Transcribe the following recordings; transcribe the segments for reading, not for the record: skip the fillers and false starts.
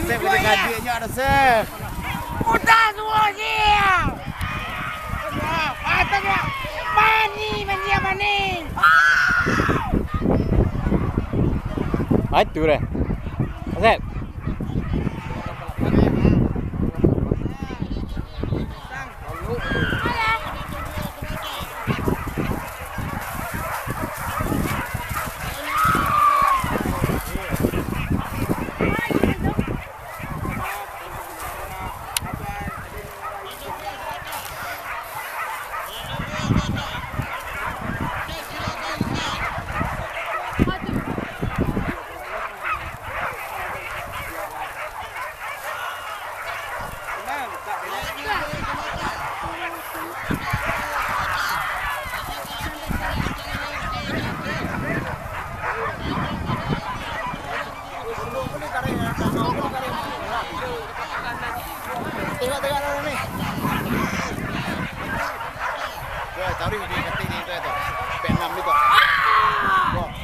Sep kena gajinya ada sep. Udah semua dia. Patahnya mani. Itu deh. Sep. Tengok ni. Tuh, tarik di ketik ni tu. P6 ni tu.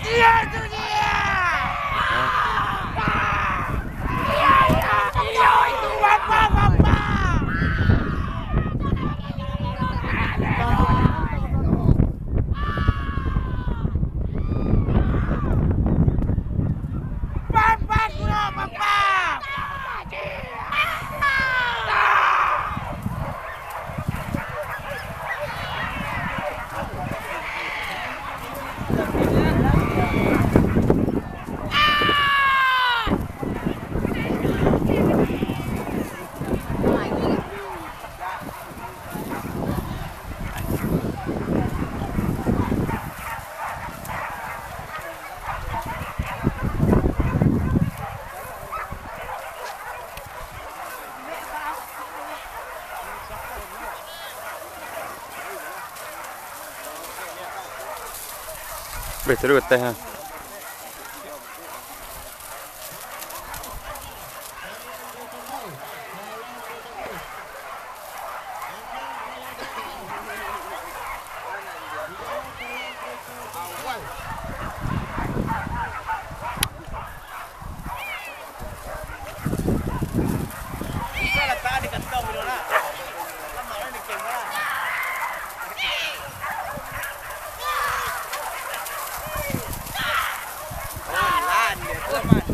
Dia tu dia. Dia itu bapak. Seru teh ha. Bisa letak di kantong dulu lah. Lama ni kamera. Oh, lan dia teman.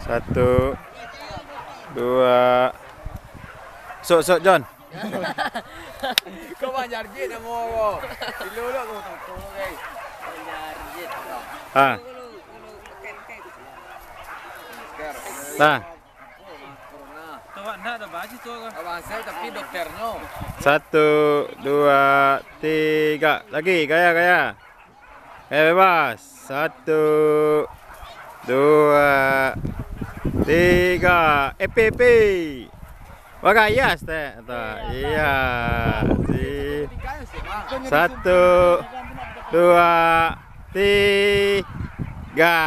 Satu, dua. Sok John. Kau banyak jet dah mau. Dulu kau tunggu guys. Banyak jet. Ha. Nah, Tawak nak dah baju tu kan? Abang saya tapi dokternya. satu, dua, tiga. Lagi, gaya. Gaya bebas. Satu, dua, tiga. EP. Wagai yes teh. Iya. Satu, dua, tiga.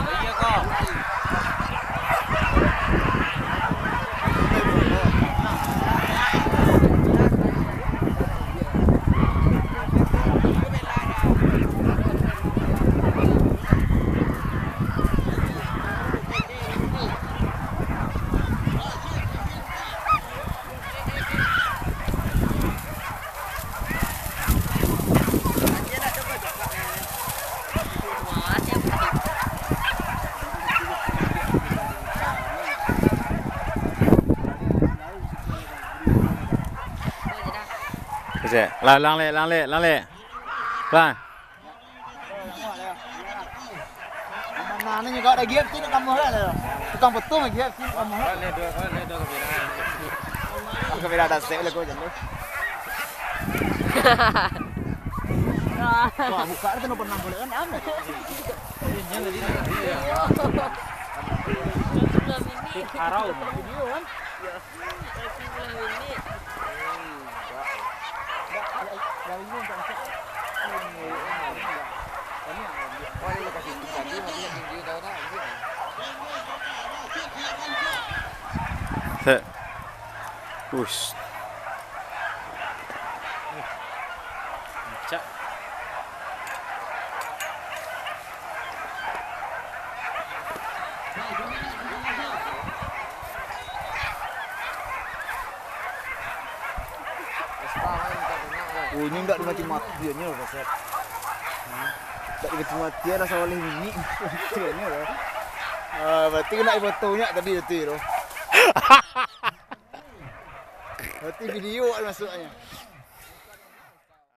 Iya kau. Bisa. Lang le. Pelan. Mana ni juga ada gap tu nak kamu lah. Tukang betul lagi gap tu kamu. Le dua kamera. Kamera dah set lah kau jangan. Wah, buka tu nak pernah boleh kan? Am. Arau. Video kan? Dari ni tak masuk. Oh, dia kasih tadi macam video tahu tak? Set. Push. Cak. Oh, ni tak mati matian ni lah Set. Tak mati matian dah soal ini. Matiannya lah. Berarti kena fotonya tadi tu. Berarti video masuknya.